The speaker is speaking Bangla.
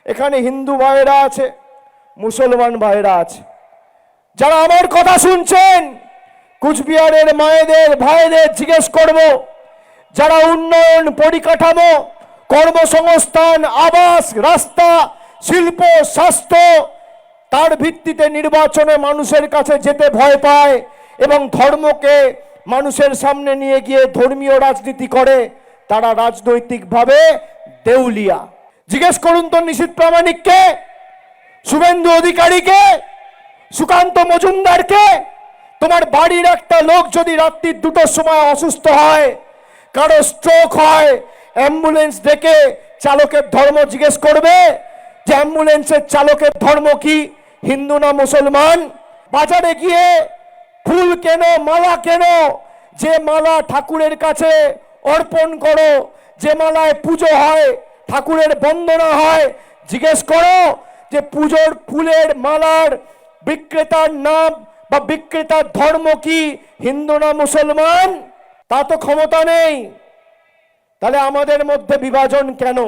এখানে হিন্দু ভাইরা আছে, মুসলমান ভাইরা আছে। যারা আমার কথা শুনছেন, কুচবিহারের মায়েদের ভাইদের জিজ্ঞেস করব, যারা উন্নয়ন, পরিকাঠামো, কর্মসংস্থান, আবাস, রাস্তা, শিল্প, স্বাস্থ্য তার ভিত্তিতে নির্বাচনে মানুষের কাছে যেতে ভয় পায় এবং ধর্মকে মানুষের সামনে নিয়ে গিয়ে ধর্মীয় রাজনীতি করে, তারা রাজনৈতিকভাবে দেউলিয়া। জিজ্ঞেস করুন তো নিশীথ প্রামাণিককে, শুভেন্দু অধিকারীকে, সুকান্ত মজুমদারকে, তোমার বাড়ির একটা লোক যদি রাত্রি 2টোর সময় অসুস্থ হয়, কারো স্ট্রোক হয়, অ্যাম্বুলেন্স ডেকে চালকের ধর্ম জিজ্ঞেস করবে যে অ্যাম্বুলেন্সের চালকের ধর্ম কি, হিন্দু না মুসলমান? বাজারে গিয়ে ফুল কেন, মালা কেন, যে মালা ঠাকুরের কাছে অর্পণ করো, যে মালায় পুজো হয়, ঠাকুরের বন্দনা হয়, জিজ্ঞেস করো যে পুজোর ফুলের মালার বিক্রেতার নাম বা বিক্রেতার ধর্ম কি, হিন্দু না মুসলমান? তা তো ক্ষমতা নেই। তাহলে আমাদের মধ্যে বিভাজন কেন?